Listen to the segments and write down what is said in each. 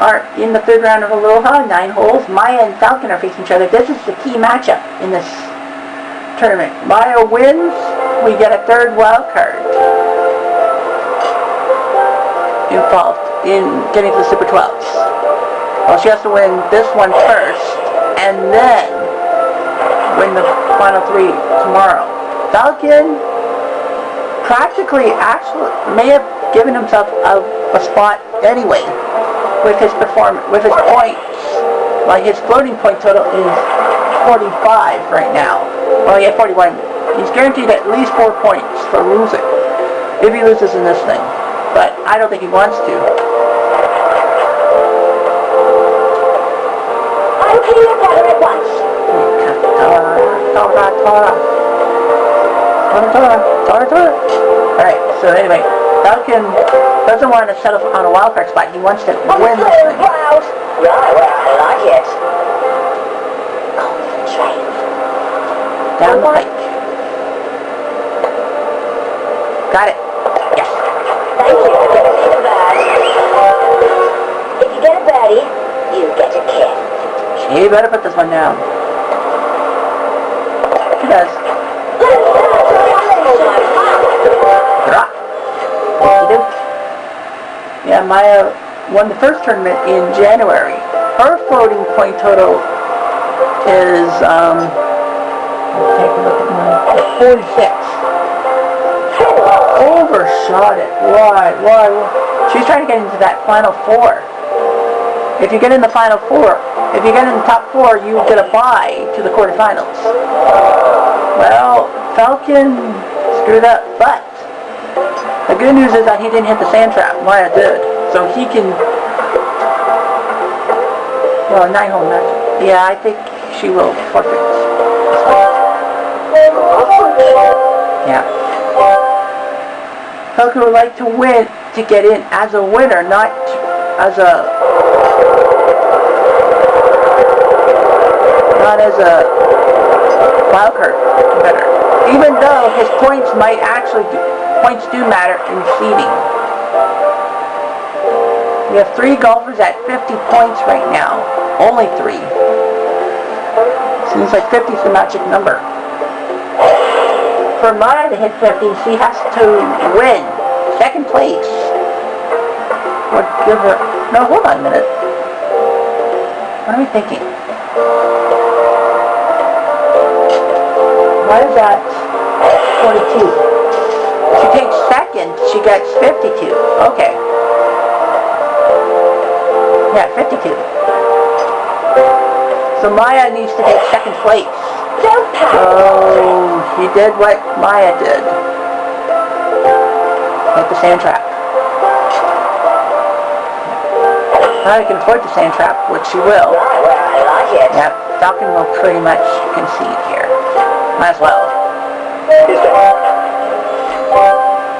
are in the third round of Aloha, 9 holes. Maya and Falcon are facing each other. This is the key matchup in this tournament. Maya wins, we get a third wild card involved in getting to the Super 12s. Well, she has to win this one first, and then win the final 3 tomorrow. Falcon practically actually may have given himself a spot anyway with his performance, with his points. Like his floating point total is 45 right now. Well, he had 41. He's guaranteed at least 4 points for losing if he loses in this thing. But I don't think he wants to. Okay, you're better at once. Alright, so anyway, Falcon doesn't want to settle on a wildcard spot. He wants to win this thing. Right, well, I like it. Concentrate. Down the pike. Got it. Yes. Thank you for giving me the bag. If you get a baddie, you get a kid. She better put this one down. She does. Yeah, Maya won the first tournament in January. Her floating point total is, take a look at mine, 46. Overshot it. Why? She's trying to get into that final 4. If you get in the final 4, if you get in the top 4, you get a bye to the quarterfinals. Well, Falcon screwed up, but the good news is that he didn't hit the sand trap. Maya did. So he can... Well, 9-hole match. Yeah, I think she will forfeit. Yeah. Falcon would like to win, to get in as a winner, not as a... Not as a wildcard winner. Even though his points might actually... Points do matter in seeding. We have 3 golfers at 50 points right now. Only 3. Seems like 50 is the magic number. For Maya to hit 50, she has to win. Second place. Would give her... No, hold on a minute. What am I thinking? Why is that 42? She takes second, she gets 52. Okay. Yeah, 52. So Maya needs to take second place. Oh, he did what Maya did. Hit the sand trap. Maya can afford the sand trap, which she will. I like it. Yep, Falcon will pretty much concede here. Might as well.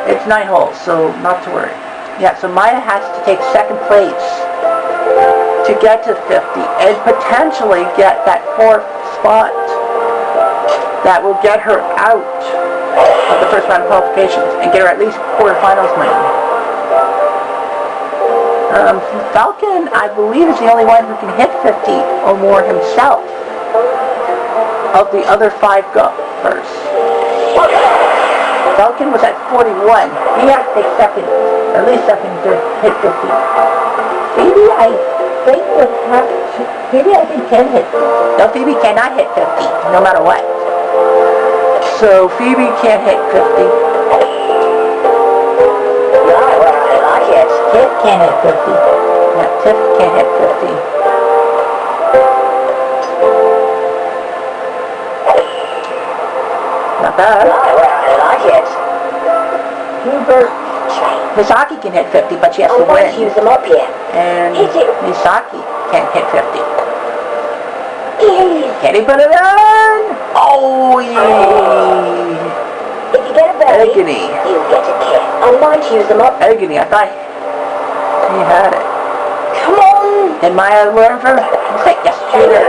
It's 9 holes, so not to worry. Yeah, so Maya has to take second place to get to 50 and potentially get that 4th spot that will get her out of the first round of qualifications and get her at least quarterfinals money. Falcon, I believe, is the only one who can hit 50 or more himself of the other 5 golfers. Falcon was at 41. He has to take second, at least second, to hit 50. Phoebe, I think would have to, Phoebe, I think, can hit 50. No, Phoebe cannot hit 50, no matter what. So Phoebe can't hit 50. I like it. Tiff can't hit 50. Yeah, Tiff can't hit 50. Not bad. I like it. Hubert Misaki can hit 50, but she has to win. Use them up here. And Misaki can't hit 50. Yay. Can he put it on? Oh, yay! If you get a baddie, Agony. you get a kid. I'm going to use them up. Agony, I thought he had it. Come on! Did Maya learn from it? Yes, she did.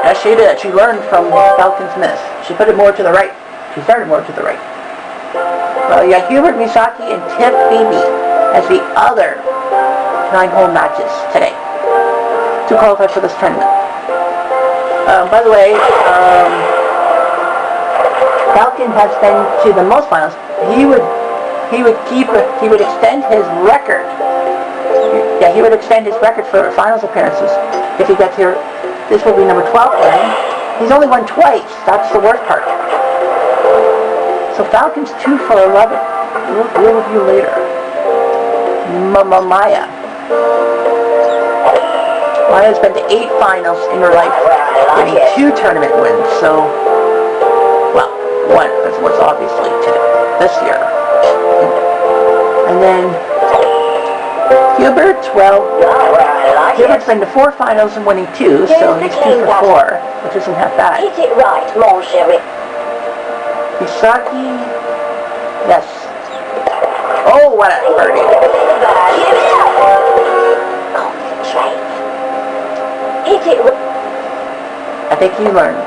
Yes, she did. She learned from Falcon's miss. She put it more to the right. She started more to the right. Well, you got Hubert Misaki and Tiff Phoebe as the other 9-hole matches today to qualify for this tournament. By the way, Falcon has been to the most finals. He would extend his record. Yeah, he would extend his record for finals appearances if he gets here. This will be number 12 for him. He's only won twice. That's the worst part. So Falcon's 2 for 11. We'll review later. Maya. Maya's been to 8 finals in her life, getting 2 tournament wins. So, well, 1 was obviously 2 this year. And then Hubert, well, Hubert's been to 4 finals and winning 2, so he's 2 for 4, which isn't half bad. Hit it right, mon chéri. Misaki, yes. Oh, what a birdie. Concentrate. Hit it right. I think he learned.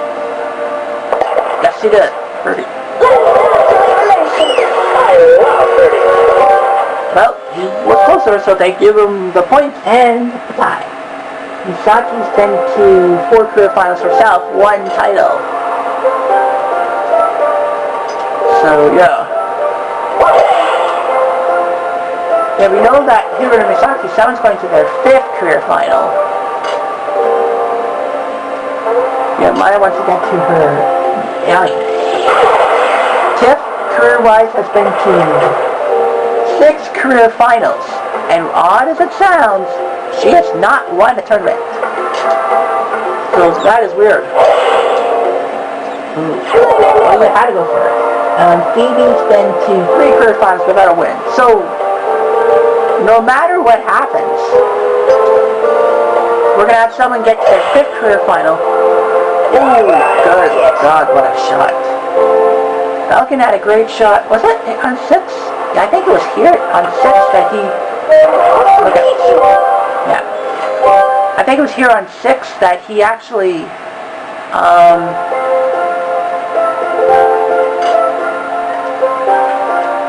Yes, he did. Birdie. Well, he was closer, so they give him the point and the tie. Misaki's been to 4 career finals herself, 1 title. So, yeah. Yeah, we know that Hubert and Misaki, someone's going to their 5th career final. Yeah, Maya wants to get to her 9th. Tiff, career-wise, has been to 6 career finals, and odd as it sounds, she has not won a tournament. So that is weird. Well, you had to go for it. Phoebe's been to 3 career finals without a win. So no matter what happens, we're gonna have someone get to their 5th career final. Oh, good God, what a shot! Falcon had a great shot. Was it on 6? I think it was here on 6 that he... Okay. Yeah. I think it was here on 6 that he actually...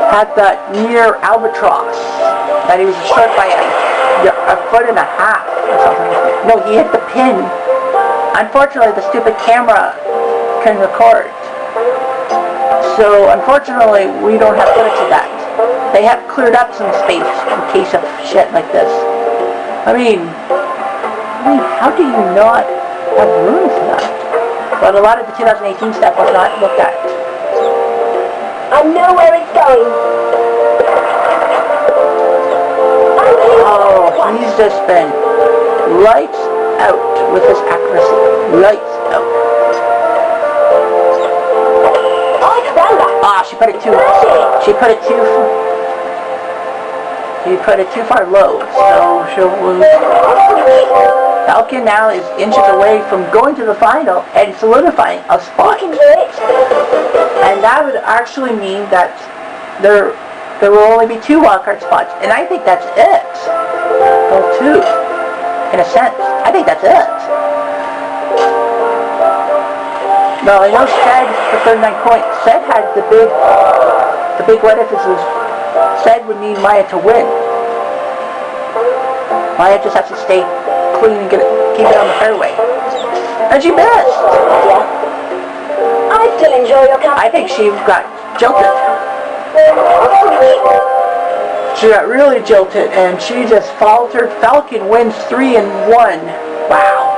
had that near albatross. That he was short by a foot and a half or something. No, he hit the pin. Unfortunately, the stupid camera can record. So, unfortunately, we don't have footage of that. They have cleared up some space in case of shit like this. I mean, how do you not have room for that? But a lot of the 2018 stuff was not looked at. I know where it's going. Oh, he's just been lights out with his accuracy. Lights out. Ah, she put it too far low, so she'll lose. Falcon now is inches away from going to the final and solidifying a spot. And that would actually mean that there will only be 2 wildcard spots, and I think that's it. Well, 2, in a sense. I think that's it. No, I know Sed for 39 points. Sed had the big what if this was... Sed would need Maya to win. Maya just has to stay clean and keep it on the fairway. And she missed! Yeah. I still enjoy your company. I think she got jilted. She got really jilted and she just faltered. Falcon wins 3 and 1. Wow.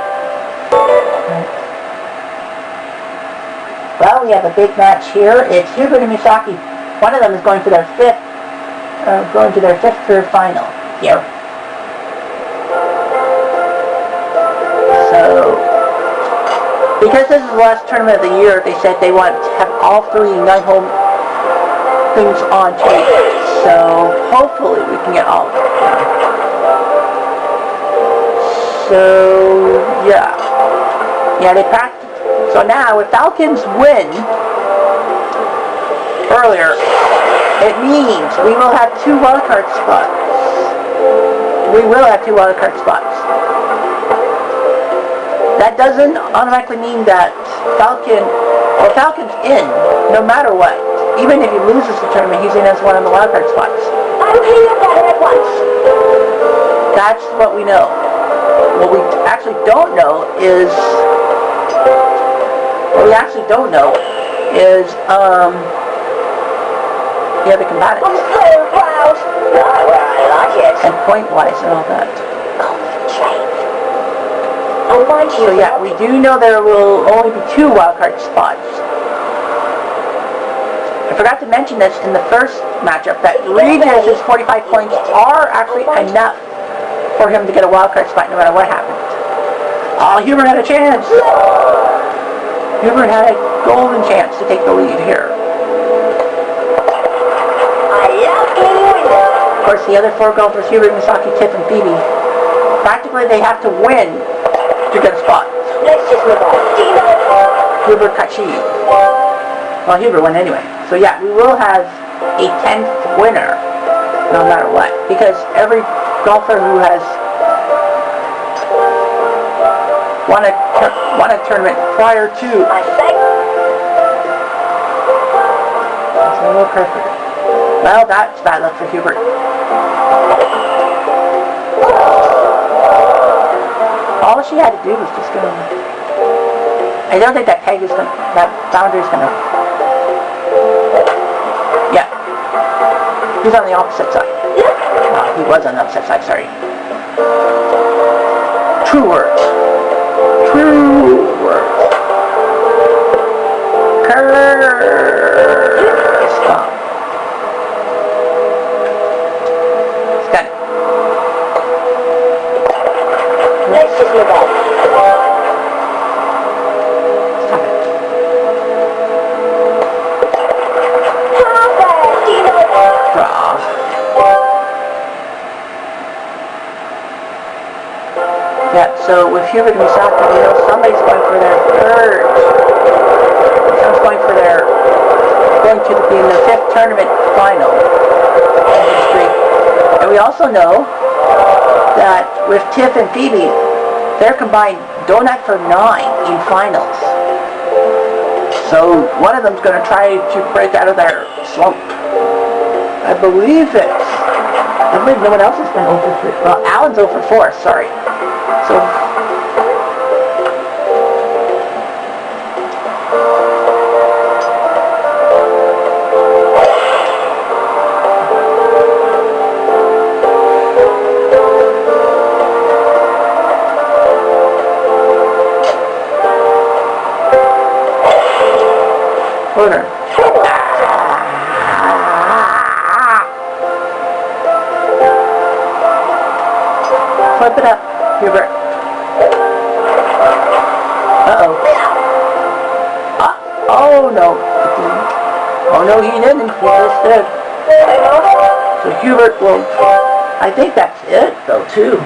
Well, we have a big match here. It's Hubert and Misaki. One of them is going to their 5th career final here. So, because this is the last tournament of the year, they said they want to have all 3 9-hole things on tape. So, hopefully we can get all of them. So, yeah. Yeah, they practiced. So now, if Falcons win earlier, it means we will have 2 wildcard spots. We will have 2 wildcard spots. That doesn't automatically mean that Falcon's in, no matter what. Even if he loses the tournament, he's in as one of the wildcard spots. I'm cleaning up that at once. That's what we know. What we actually don't know is, the other combatants. I'm so proud. I like it. And point-wise and all that. Concentrate. And mind you, So yeah, we do know there will only be 2 wildcard spots. I forgot to mention this in the first matchup, that Regis' 45 points are actually enough for him to get a wildcard spot no matter what happens. Oh, Hubert had a chance! Hubert had a golden chance to take the lead here. Of course, the other 4 golfers, Hubert, Misaki, Tiff, and Phoebe, practically they have to win to get a spot. Let's just move on. Hubert Kachi. Well, Hubert won anyway. So yeah, we will have a 10th winner, no matter what. Because every golfer who has won a tournament prior to... I think. That's a little perfect. Well, that's bad luck for Hubert. All she had to do was just go. I don't think that peg is going to, that boundary is going to. Yeah. He's on the opposite side. He was on the opposite side, sorry. True words. True words. Stop. Let's just move on. Stop it. How fast do you know? Draw. Yeah, so with Hubert and Misaki, you know, somebody's going for their third. Someone's going for their, going to be in the 5th tournament final. And we also know that with Tiff and Phoebe, they're combined donut for 9 in finals. So one of them's going to try to break out of their slump. I believe no one else has been 0 for 3. Well, Alan's 0 for 4, sorry. So order. Flip it up, Hubert. Uh-oh. Oh no. Oh no, he didn't. He just did. So Hubert will... I think that's it, though, too.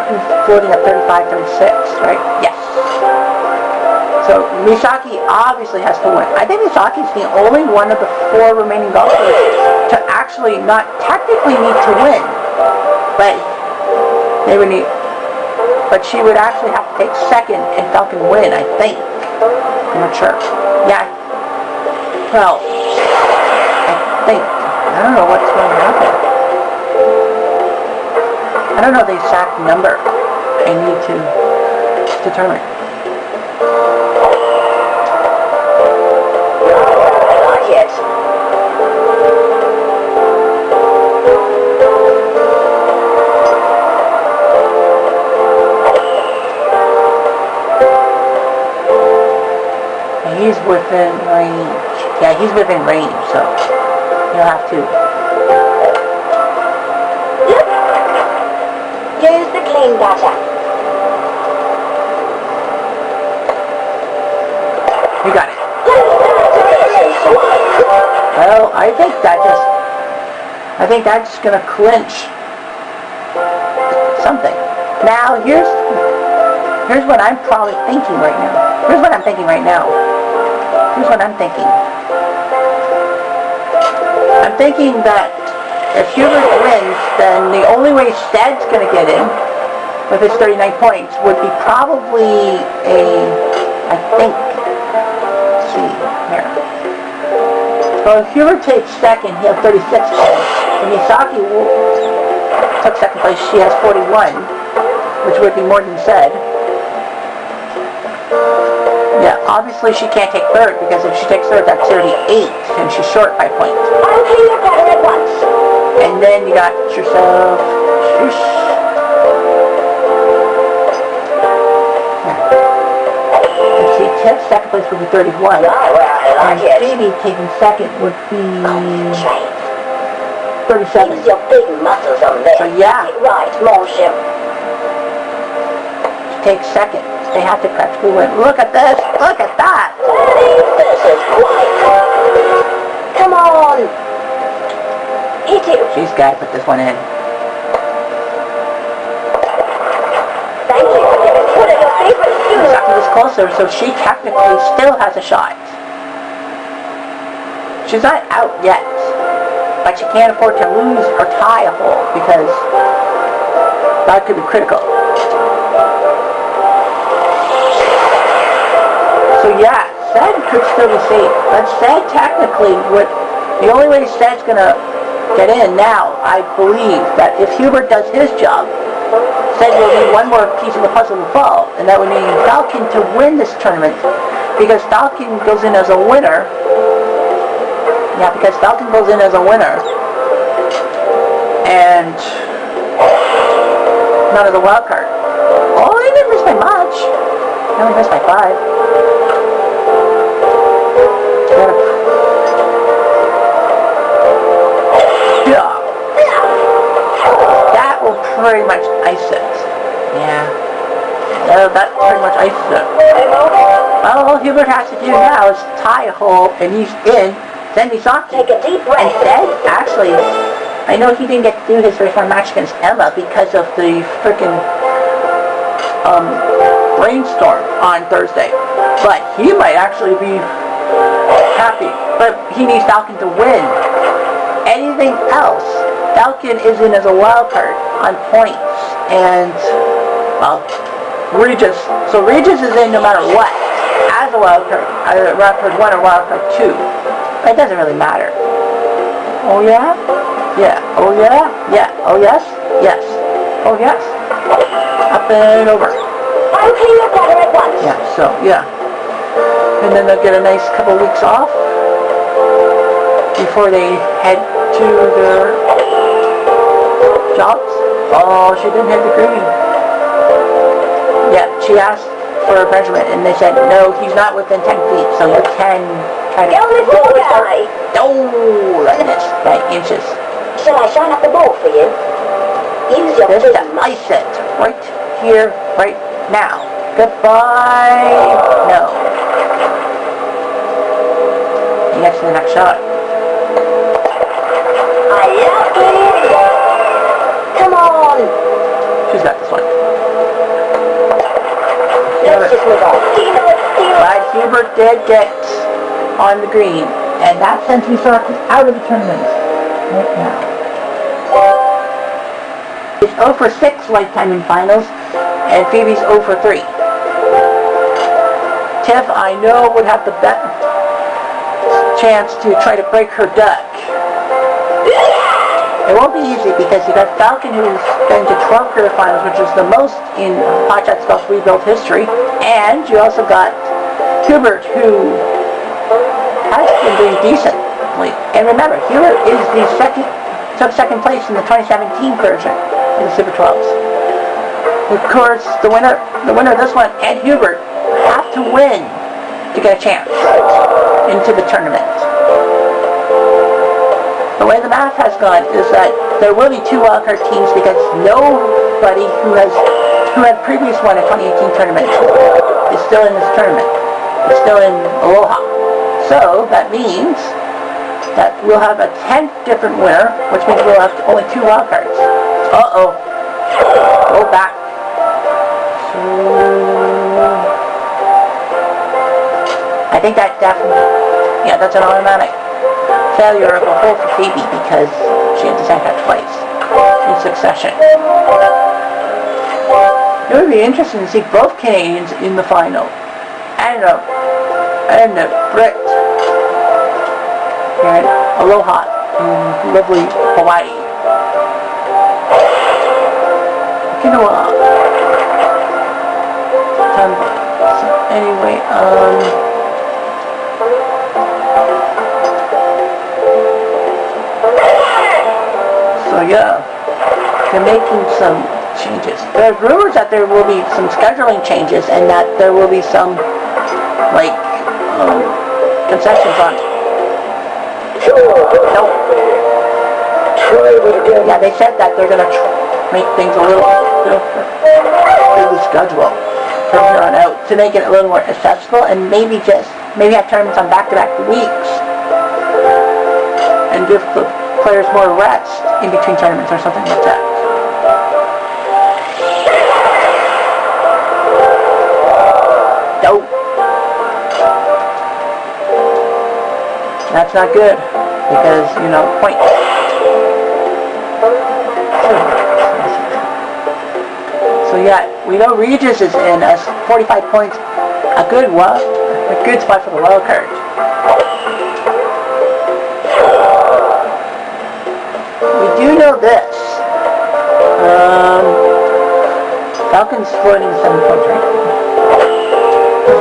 He's floating at 35-36, right? Yes. So Misaki obviously has to win. I think Misaki's the only one of the 4 remaining golfers to actually not technically need to win, but they would need. But she would actually have to take 2nd and Falcon win, I think. I'm not sure. Yeah. Well, I think. I don't know what's going to happen. I don't know the exact number I need to determine. He's within range. Yeah, he's within range, so you'll have to. Use the clean butter. You got it. Well, I think that's gonna clinch something. Now here's what I'm probably thinking right now. Here's what I'm thinking. I'm thinking that if Hubert wins, then the only way Stead's going to get in with his 39 points would be probably I think, let's see, here. So if Hubert takes 2nd, he'll have 36 points. Misaki took second place. She has 41, which would be more than said. Yeah, obviously she can't take third, because if she takes third, that's 38, and she's short by a point. I'll clean your pattern at once. And then you got yourself... Let's see, Tiff's second place would be 31. And Phoebe taking second would be 37. Use your big muscles on there. So yeah. Right, mon cher. Take second. They have to practically win. Look at this! Look at that! This is white. Come on. Hit it. She's got to put this one in. Thank you. Put it in your favorite shoe. Misaki is closer, so she technically still has a shot. She's not out yet, but she can't afford to lose or tie a hole, because that could be critical. So yeah, Sed could still be safe, but Sed technically would, the only way Sed's gonna get in now, I believe, that if Hubert does his job, Sed will need one more piece of the puzzle to fall, and that would mean Falcon to win this tournament, because Falcon goes in as a winner. Yeah, because Falcon goes in as a winner, and not as a wild card. Oh, he didn't miss by much. He only missed by 5. Yeah. That will pretty much ice it. Yeah. That pretty much ices it. Well, all Hubert has to do now is tie a hole, and he's in. Then Misaki. Take a deep breath. And then, actually, I know he didn't get to do his first round match against Emma because of the frickin' rainstorm on Thursday. But he might actually be happy. But he needs Falcon to win. Anything else, Falcon is in as a wild card on points. And, well, Regis. So Regis is in no matter what, as a wild card. Either wild card 1 or wild card 2. It doesn't really matter. Oh yeah? Yeah. Oh yeah? Yeah. Oh yes? Yes. Oh yes. Up and over. I'll clean your pattern at once. Yeah, so, yeah. And then they'll get a nice couple weeks off before they head to their jobs. Oh, she didn't hit the green. Yeah, she asked for a measurement, and they said, no, he's not within 10 feet, so you can kind of... Oh, like this, by inches. Shall I shine up the ball for you? Use your Just big to ice it, right here, right now. Goodbye. No. He gets to the next shot. I love it. Come on. She's got this one. Let's just move on. But Hubert did get on the green, and that sends Misaki out of the tournament right now. It's 0 for 6 lifetime in finals, and Phoebe's 0 for 3. Tiff, I know, would have the best chance to try to break her duck. It won't be easy because you got Falcon, who's been to 12 career finals, which is the most in Hot Shots Golf Rebuild history, and you also got Hubert, who has been doing decently. And remember, Hubert is the took second place in the 2017 version in the Super 12s. Of course, the winner of this one and Hubert have to win to get a chance into the tournament. The way the math has gone is that there will be 2 wildcard teams because nobody who had previous won a 2018 tournament is still in this tournament. It's still in Aloha. So that means that we'll have a 10th different winner, which means we'll have only 2 wildcards. Uh-oh. Go back. So I think that definitely, yeah, that's an automatic failure of a hole for Phoebe because she had to send that twice in succession. It would be interesting to see both Canadians in the final. And a Brit here in Aloha in lovely Hawaii. Quinoa. So anyway, so yeah, they're making some changes. There's rumors that there will be some scheduling changes and that there will be some, like, concessions on. Nope. Yeah, they said that they're gonna make things a little schedule from here on out to make it a little more accessible, and maybe have tournaments on back-to-back weeks and give the players more rest in between tournaments or something like that. Nope. That's not good because, you know, points. So yeah, we know Regis is in as 45 points, a good spot for the wild card. We do know this. Falcon's floating 7 points, right?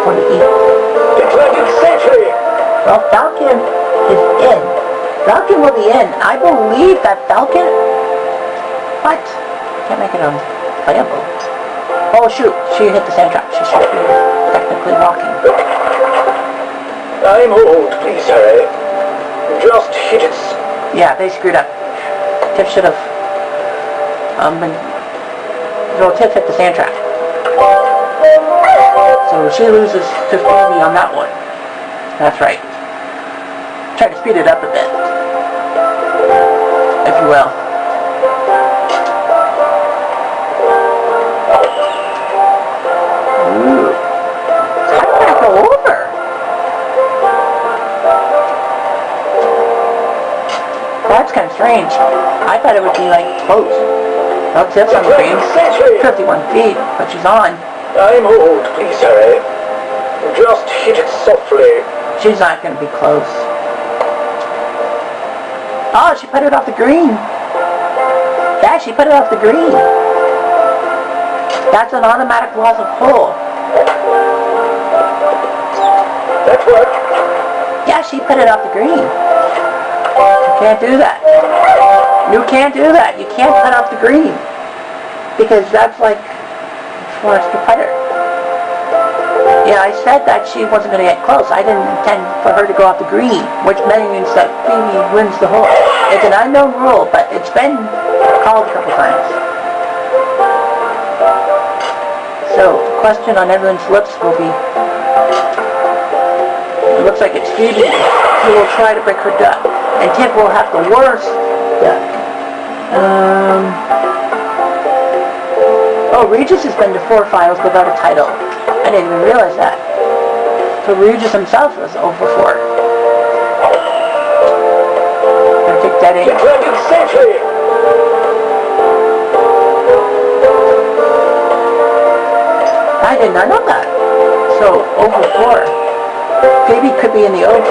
48. Well, Falcon is in. Falcon will be in. I believe that Falcon... What? Can't make it playable. Oh shoot, she hit the sand trap. She should be technically walking. I'm old, please hurry. Just hit it. Yeah, they screwed up. Tiff should have... Tiff hit the sand trap. So she loses to Phoebe on that one. That's right. Try to speed it up a bit, if you will. Ooh. How did that go over? That's kind of strange. I thought it would be like close. Well, Tiff's on the green. 51 feet, but she's on. I'm old, please hurry. Just hit it softly. She's not going to be close. Oh, she put it off the green. Yeah, she put it off the green. That's an automatic loss of hole. That worked. Yeah, she put it off the green. You can't do that. You can't do that. You can't put off the green. Because that's like forced to putter. Yeah, I said that she wasn't going to get close. I didn't intend for her to go off the green, which means that Phoebe wins the hole. It's an unknown rule, but it's been called a couple times. So, the question on everyone's lips will be, it looks like it's Phoebe who will try to break her duck, and Tiff will have the worst duck. Oh, Regis has been to 4 finals without a title. I didn't even realize that. So Regis himself was 0 for 4. Gonna take that in. I did not know that. So 0 for 4. Phoebe could be in the 0 and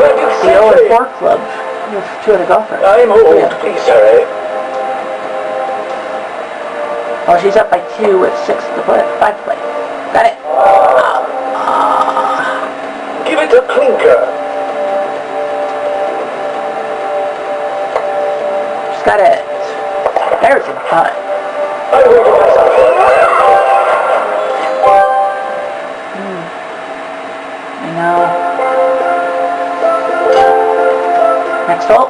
4 club with 2 other golfers. I'm old, please hurry. Oh, she's up by 2 with 5 to play. Got it. Give it a clinker. She's got it. There's a putt. I waited myself. I know. Next hole.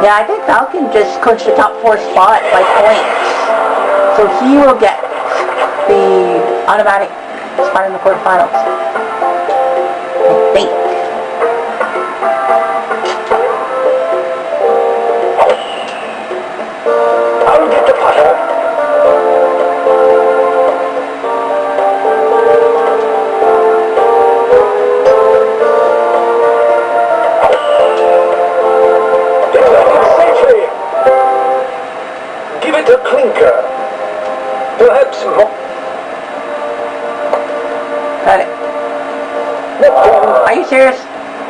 Yeah, I think Falcon just clinched the top 4 spot by points. So he will get the automatic spot in the quarterfinals. I think. I'll get the putter. Are you serious?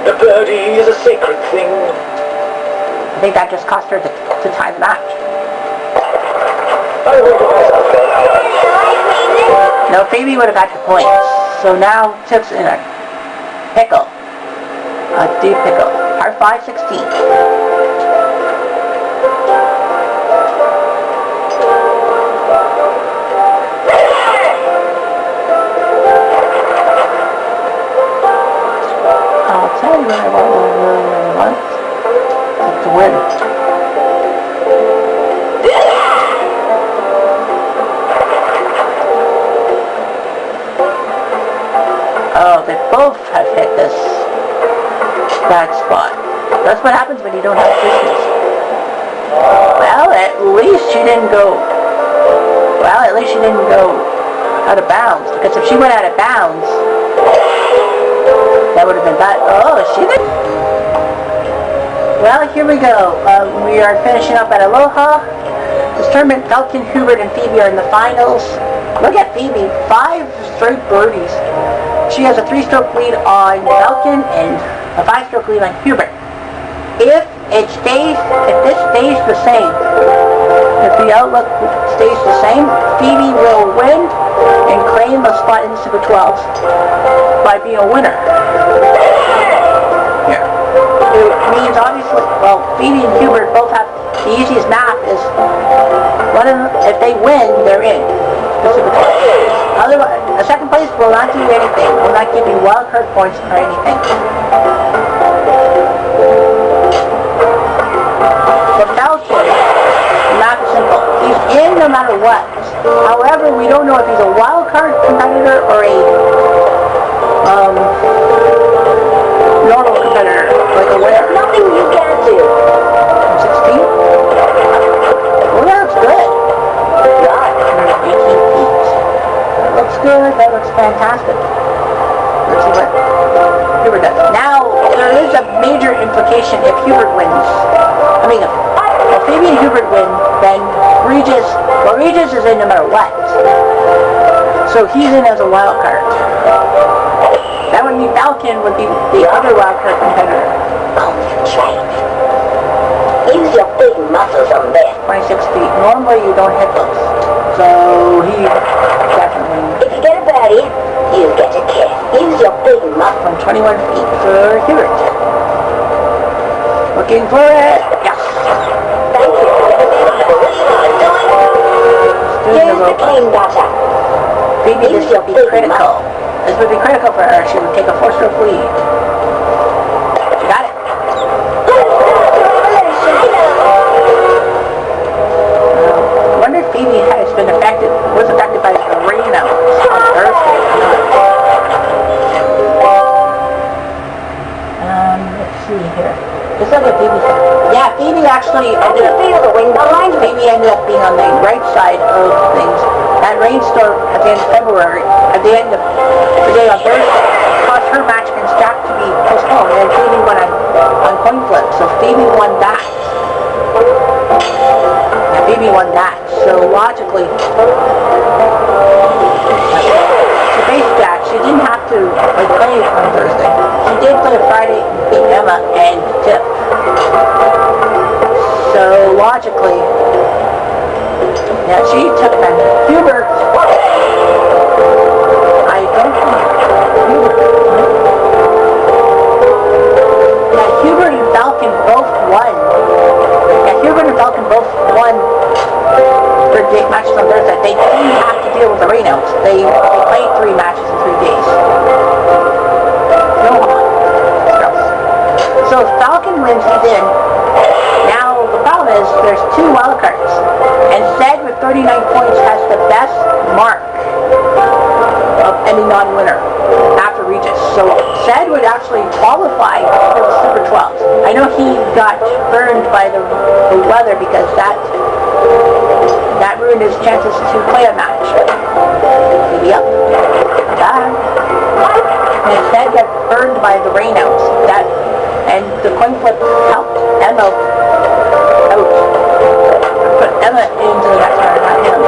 The birdie is a sacred thing. I think that just cost her to tie the match. I will myself then. No, Phoebe would have got the points. So now Tip's in a pickle. A deep pickle. Par 5, 16. I'll tell you what I really want. It's to win. Oh, they both have hit this bad spot. That's what happens when you don't have distance. Well, at least she didn't go... Well, at least she didn't go out of bounds. Because if she went out of bounds, that would have been bad. Oh, she did. Well, here we go. We are finishing up at Aloha. This tournament, Falcon, Hubert, and Phoebe are in the finals. Look at Phoebe, 5 straight birdies. She has a 3-stroke lead on Falcon and a 5-stroke lead on Hubert. If this stays the same, if the outlook stays the same, Phoebe will win and claim a spot in the Super 12s by being a winner. Here. It means obviously, well, Phoebe and Hubert both have the easiest math is one of them, if they win, they're in the Super 12s. Otherwise, the second place will not do anything. Will not give you wild card points or anything. For Falcon, not simple. He's in no matter what. However, we don't know if he's a wild card competitor or a normal competitor, like a winner. There's nothing you can't do. 16? Well, that's good. God, 18 feet. That looks good. That looks fantastic. Let's see what Hubert does. Now, there is a major implication if Hubert wins. I mean, if Phoebe and Hubert win, then Regis is in no matter what. So he's in as a wild card. That would mean Falcon would be the other wild card competitor. Oh, that's right. Use your big muscles on there. 26 feet. Normally you don't hit those. So he definitely... If you get a birdie, you get a kiss. Use your big muscles. From 21 feet for Hubert. Looking for it. Yes. Thank you. Here's the clean butter. Maybe this would be critical. This would be critical for her. She would take a 4-stroke lead. She got it. I wonder if Phoebe has been was affected by the rain out on Thursday. Let's see here. Just look at Phoebe. Yeah, Phoebe actually ended up being on the right side of things. That rainstorm at the end of February, at the end of the day on Thursday, caused her match against Jack to be postponed, and Phoebe won on coin flip. So Phoebe won that. Yeah, Phoebe won that. So logically, she faced Jack. She didn't have to play on Thursday. She did play Friday and beat Emma and Tip. So logically, yeah, she took that. Hubert, I don't think Hubert. Yeah, Hubert and Falcon both won. Yeah, Hubert and Falcon both won their date matches on Thursday. They didn't have to deal with the rainouts. They played 3 matches in 3 days. No harm. So if Falcon wins, he's in. Now, the problem is, there's 2 wild cards. And Zed with 39 points has the best mark of any non-winner after Regis. So Zed would actually qualify for the Super 12s. I know he got burned by the weather because that ruined his chances to play a match. Maybe up. Bye. And Zed got burned by the rainouts. And the coin flip helped Emma out. Put Emma into the next round, not him.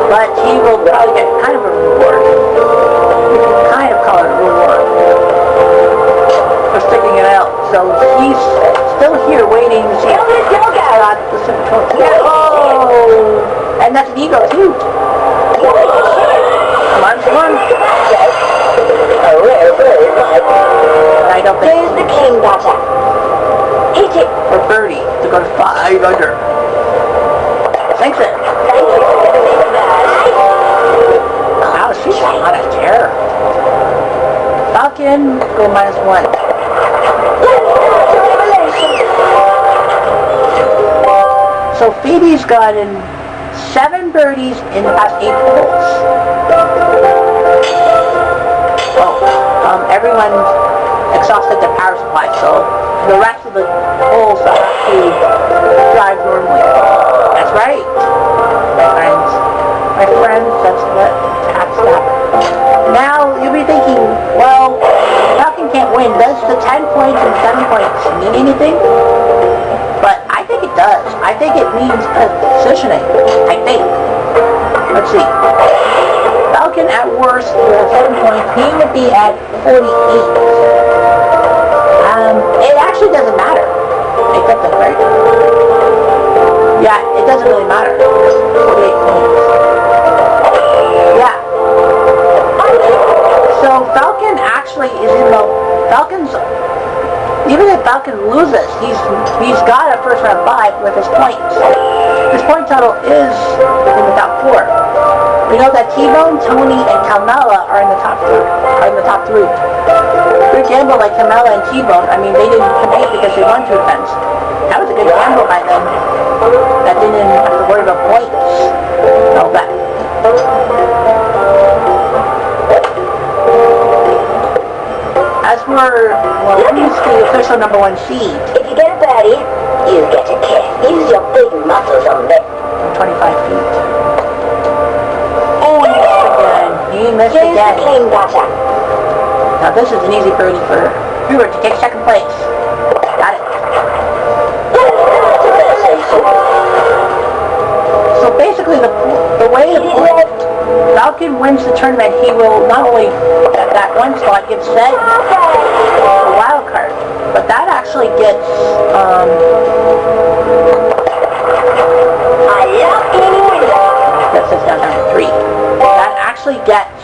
But he will probably get kind of a reward. You can kind of call it a reward. So he's still here waiting to see if the Super 12. Oh! And that's an ego too. Alarm's one. I don't think Here's the king batter. Hit it. for birdie to go to 5 under. Thanks it. Thank you for giving me the bad. Wow, she's on a tear. Falcon, go -1. So Phoebe's gotten 7 birdies in the past 8 holes. Everyone's exhausted their power supply, so the rest of the holes have to drive normally. That's right, my friends, that's what taps that. Now you'll be thinking, well, Falcon can't win. Does the 10 points and 7 points mean anything? But I think it does. I think it means positioning. I think. Let's see. Falcon at worst with 7 points, he would be at 48. It actually doesn't matter. Except that, right? Yeah, it doesn't really matter. 48 points. Yeah. So Falcon actually is in the Falcon's. Even if Falcon loses, he's got a first round bye with his points. His point total is in the top 4. We know that T-Bone, Tony, and Carmella are in the top 3. Good gamble like Carmella and T-Bone. I mean, they didn't compete because they won 2 events. That was a good gamble by them. That didn't have to worry about points. All that. As for, well, who's the official number 1 seed? If you get a birdie, you get a kiss. Use your big muscles on me. 25 feet. Oh, he missed again. He missed Here's the again. king batter. Now this is an easy birdie for Hubert to take 2nd place. Got it. So basically, the way Falcon wins the tournament, he will not only at that one spot give Sed a wild card, but that actually gets that sits down to 3. That actually gets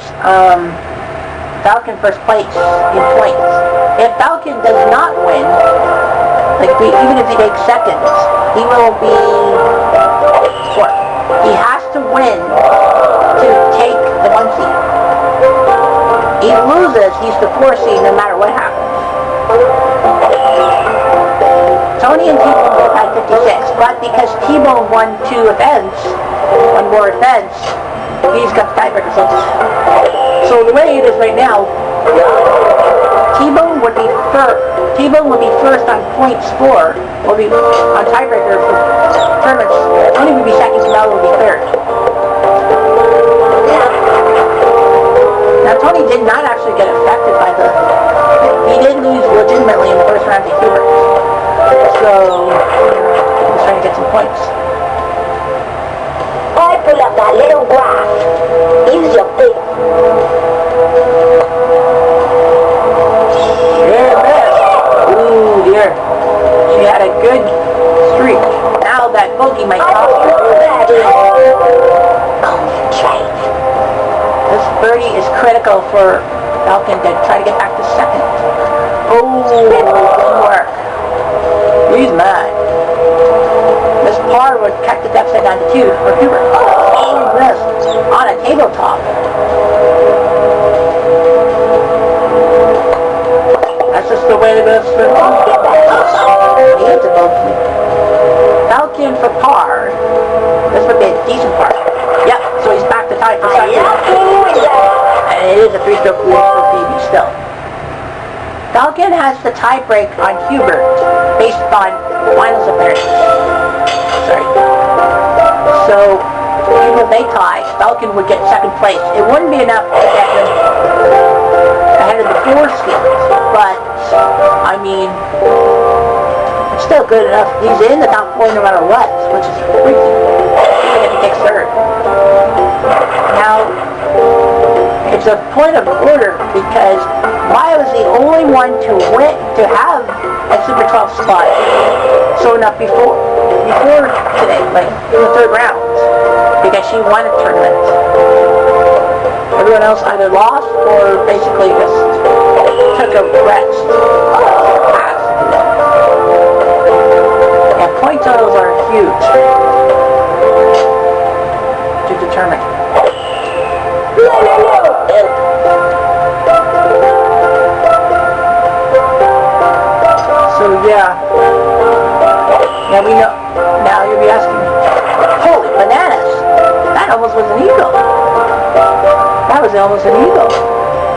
Falcon first place in points. If Falcon does not win, even if he takes 2nd, he will be 4th. He has to win to take the 1 seed. He loses, he's the 4 seed no matter what happens. Tony and T-Bone both had 56, but because T-Bone won 2 events, 1 more events, he's got the tiebreaker. So the way it is right now, T-Bone would be first on points score, will be on tiebreaker for tournaments. Tony would be 2nd, Camelo would be 3rd. Now Tony did not actually get affected by he did lose legitimately in the first round to Hubert. So he was trying to get some points. I pull up that little graph. Use your big. Ooh dear. She had a good streak. Now that bogey might cost her. Concentrate. This birdie is critical for Falcon to try to get back to 2nd. Oh, didn't work. He's mad. This par would cut the deficit down to 2 for Hubert. Oh, he missed on a tabletop. That's just the way it is for he hits a bogey. Falcon for par. This would be a decent par. Yep, so he's back to tie for 2nd. And it is a 3-stroke lead for Phoebe still. Falcon has the tie break on Hubert based on finals appearances. Sorry. So even if they tie, Falcon would get 2nd place. It wouldn't be enough to get him ahead of the 4 seed, but I mean, it's still good enough. He's in the top 4 no matter what, which is freaky. Even if he takes 3rd. Now, it's a point of order because Maya was the only one to win, to have at Super 12 spot. So not before today, like in the third round, because she won a tournament. Everyone else either lost or basically just took a rest. And point totals are huge to determine. So yeah, we know. Now you'll be asking, holy bananas, that almost was an eagle. That was almost an eagle.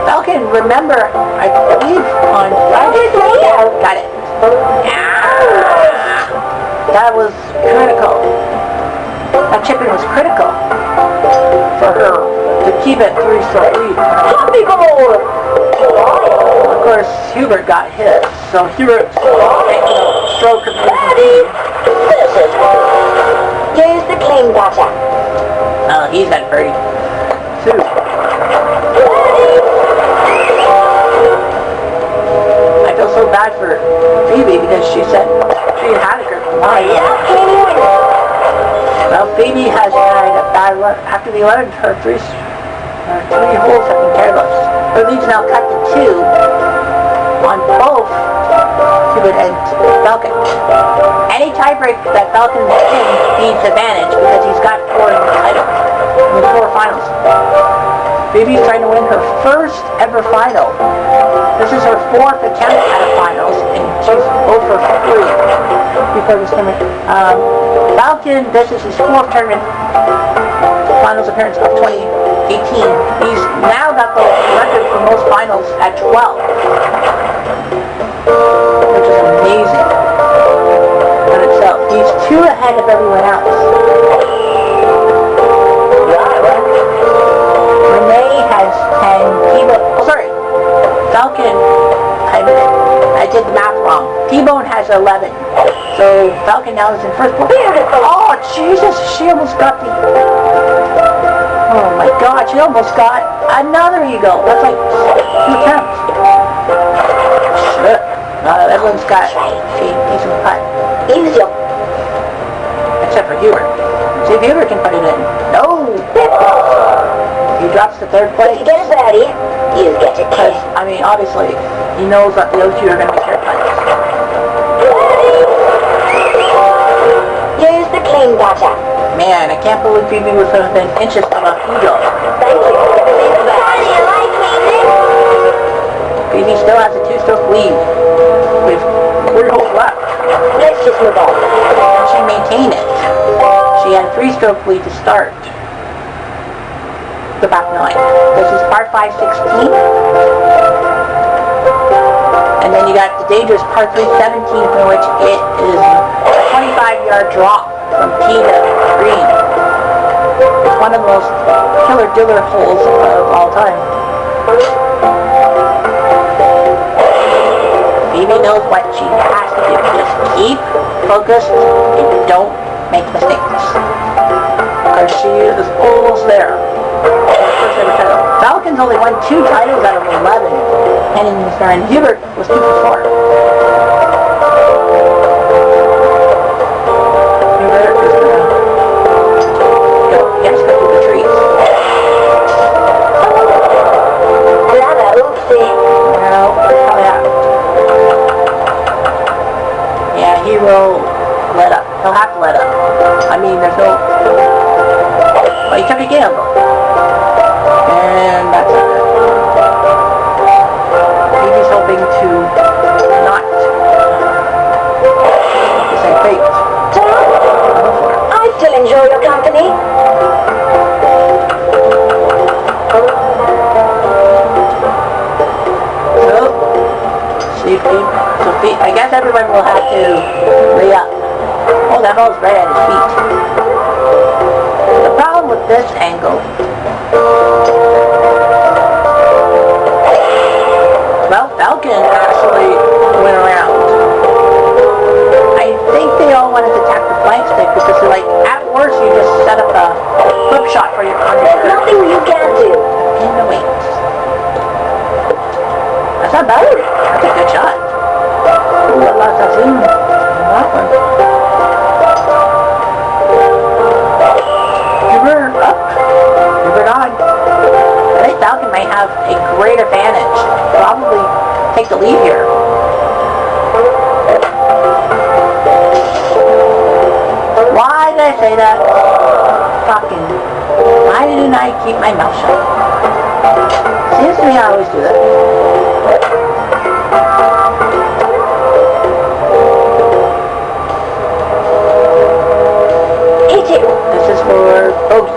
Falcon, remember, I believe on Friday. Got it. That was critical. That chipping was critical for her to keep it 3-stroke lead. Of course, Hubert got hit, so Hubert taking a stroke of lead. Use the clean butter. Oh, he's got birdie. 2. I feel so bad for Phoebe because she said she had a good line. Well, Phoebe has had a bad run. After the 11th, her 3 holes have been careless. Her lead's now cut to 2 on both Hubert and Falcon. Any tiebreak that Falcon's in needs advantage because he's got 4 in the title. In the 4 finals. Phoebe's trying to win her first ever final. This is her 4th attempt at a finals, and she's 0 for 3 before this tournament. Falcon, this is his 4th tournament finals appearance of 2018. He's now got the record for most finals at 12, which is amazing in itself. He's 2 ahead of everyone else. Falcon, I did the math wrong. T-Bone has 11. So Falcon now is in first place. Oh, Jesus, she almost got the... Oh my God, she almost got another eagle. That's like 2 attempts. Shit. Everyone's got a decent putt. Except for Hubert. See if Hubert can put it in. No! He drops to 3rd place. If you get a birdie, you get a kiss. I mean, obviously, he knows that the other 2 are going to make their putts. Use the clean butter. Man, I can't believe Phoebe was within inches of a eagle. Thank you for giving me the best. Phoebe still has a 2-stroke lead with 3 holes left. Let's just move on. And she maintained it. She had a 3-stroke lead to start the back 9. This is par 5, 16. And then you got the dangerous par 3, 17, for which it is a 25-yard drop from tee to green. It's one of the most killer-diller holes of all time. Phoebe knows what she has to do. Just keep focused and don't make mistakes. Because she is almost there. Falcon's only won 2 titles out of 11 heading in this tournament. And Hubert was 2 for 4. Hubert is gonna go. He has to go through the trees. Another oopsie. Well, probably not. Yeah, he will let up. He'll have to let up. I mean, there's no... Well, he took a gamble. And that's it. Phoebe's hoping to not the same fate. I still enjoy your company. So, I guess everyone will have to lay up. Oh, that ball's right at his feet. The problem with this angle... Well, Falcon actually went around. I think they all wanted to tap the flank stick because they're like, at worst you just set up a flip shot for your There's nothing you can do. in the wings. That's not bad. That's a good shot. Ooh, I lost say that? Fucking, why didn't I keep my mouth shut? Seems to me I always do that. Hit it. This is for bogey.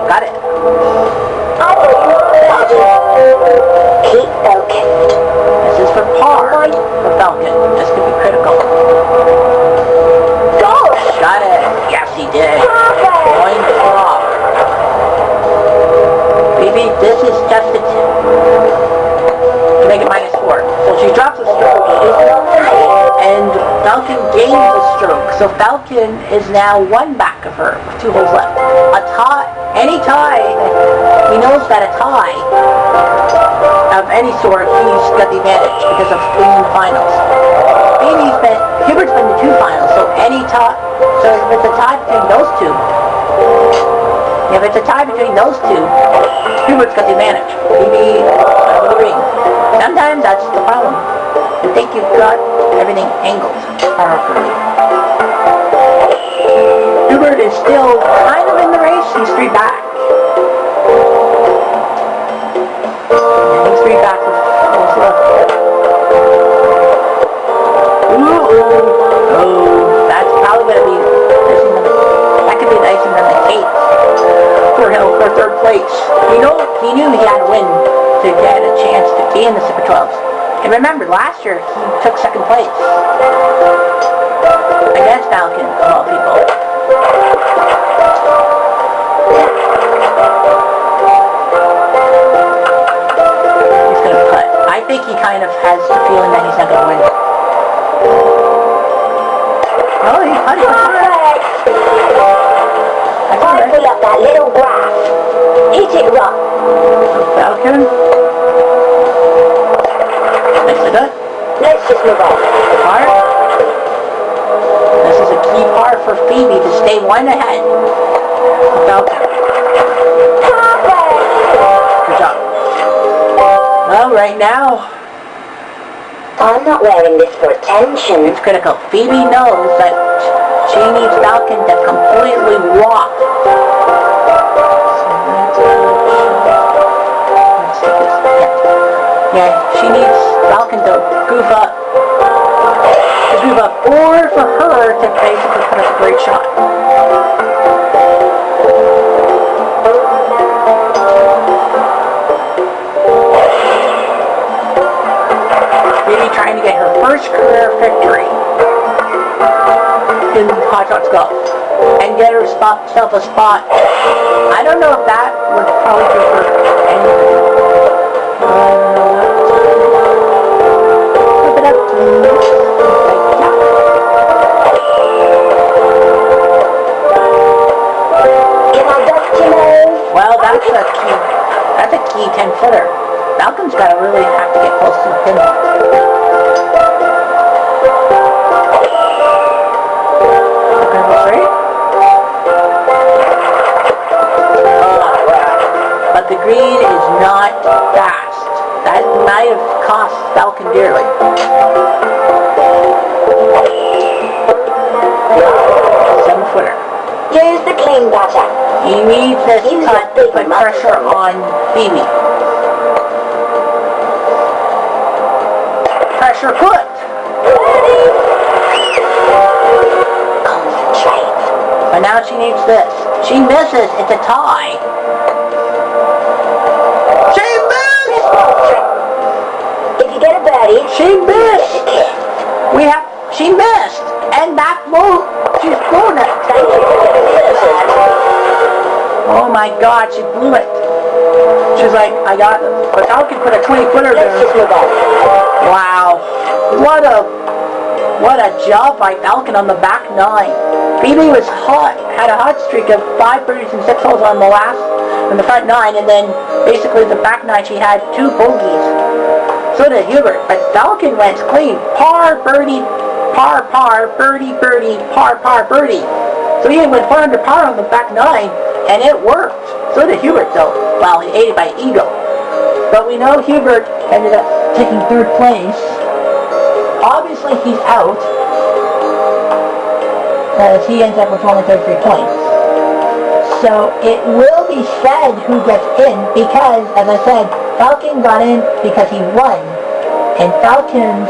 Got it. Keep Falcon. This is for par for Falcon. This could be critical. Gosh. Got it. Yes, he did. Perfect. Going flop. Maybe this is just a tip. To make it -4. So she drops a stroke. And Falcon gains a stroke. So Falcon is now one back of her with 2 holes left. A tie, any tie, he knows that a tie of any sort, he's got the advantage because of being in the finals. Hubert's been in the 2 finals, so any tie, so if it's a tie between those 2, if it's a tie between those 2, Hubert's got the advantage. Maybe out of the ring. Sometimes that's the problem. You think you've got everything angled properly. Hubert is still kind of in the race. He's 3 back. Yeah, he's 3 back with holes left. Oh, that's probably going to be that could be nice and then the cake for him for 3rd place. He knew he had to win to get a chance to be in the Super 12s. And remember, last year he took 2nd place against Falcon, of all people. He's going to putt. I think he kind of has the feeling that he's not going to win. Oh, he putted. Perfect. That's all right. Pull up that little graph. Hit it right. Falcon. Nicely done. Let's just move on. Par. This is a key par for Phoebe to stay 1 ahead. Falcon. Perfect. Good job. Well, right now, I'm not wearing this for attention. it's critical. Phoebe knows that she needs Falcon to completely walk. Yeah, she needs Falcon to goof up. Or for her to basically put up a great shot. Maybe trying to get her first career victory in Hot Shots Golf and get herself a spot. I don't know if that would probably give her anything. Flip it up, please. Well, that's a key 10-footer. Falcon's got to really have to get close to the pin. Okay, we'll see. But the green is not fast. That might have cost Falcon dearly. 7-footer. Use the clean butter. He needs this cut to put pressure on Phoebe. Pressure put. Ready? Concentrate. But now she needs this. She misses. It's a tie. She missed! If you get a birdie, She missed! She missed! And that move, she's blown it. Oh my God, she blew it. She's like, I got it. But Falcon put a 20-footer there. let's just move on. Wow. What a job by Falcon on the back 9. Phoebe was hot, had a hot streak of 5 birdies and 6 holes on the front 9, and then basically the back 9 she had 2 bogeys. So did Hubert, but Falcon went clean. Par, birdie, par, par, birdie, birdie, par, par, birdie. So he went 4 under par on the back 9, and it worked. So did Hubert, though. Well, he aided by ego. But we know Hubert ended up taking 3rd place. Obviously, he's out. as he ends up with only 33 points. So it will be said who gets in because, as I said, Falcon got in because he won, and Falcon's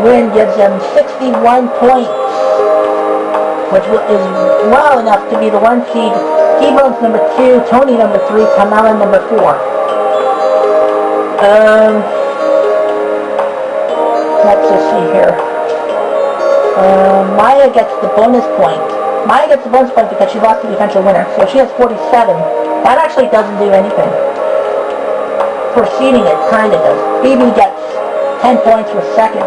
win gives him 61 points, which is well enough to be the 1 seed. T-Bone's number 2, Tony number 3, Kamala number 4. Let's just see here. Maya gets the bonus point. Maya gets the bonus point because she lost the eventual winner, so she has 47. That actually doesn't do anything. For seeding, it kind of does. Phoebe gets 10 points for second.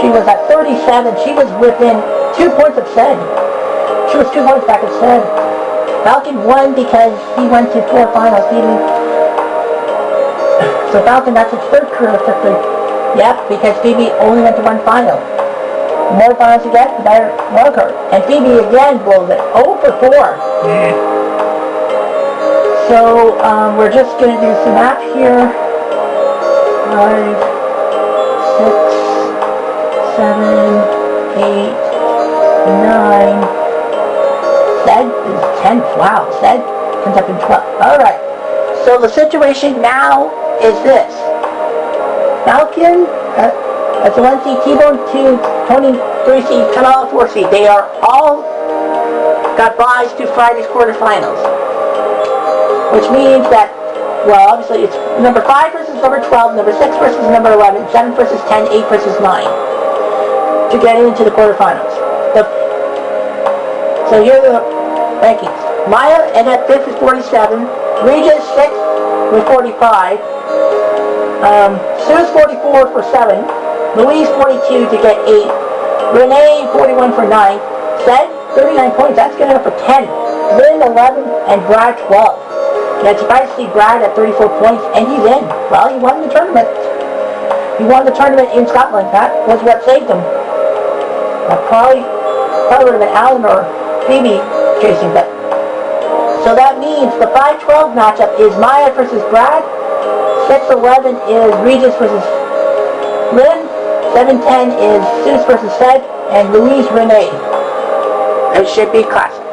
She was at 37. She was within 2 points of Sed. She was 2 points back of Sed. Falcon won because he went to quarterfinals, Phoebe. So Falcon, that's his third career victory. Yep, because Phoebe only went to 1 final. The more finals you get, the better wildcard. And Phoebe again blows it. 0 for 4. So we're just going to do some math here. 5, 6, 7, 8, 9. Sed is 10. Wow, Sed comes up in 12. Alright. So the situation now is this. Falcon, as the 1 seed, T-Bone 2, Tony 3 seed, Kamala 4 seed. They are all got buys to Friday's quarterfinals. Which means that, well, obviously it's number 5 versus number 12, number 6 versus number 11, 7 versus 10, 8 versus 9 to get into the quarterfinals. So here are the rankings. Maya and at 5th is 47, Regis 6th with 45, Sue's 44 for 7, Louise 42 to get 8, Renee 41 for 9, Sed 39 points, that's good enough for 10, Lynn 11, and Brad 12. And it's surprised to see Brad at 34 points, and he's in. Well, he won the tournament. He won the tournament in Scotland. That was what saved him. Probably would have been Alan or Phoebe chasing, but so that means the 5-12 matchup is Maya versus Brad, 6-11 is Regis versus Lynn, 7-10 is Seuss versus Sed, and Louise Renee. It should be classic.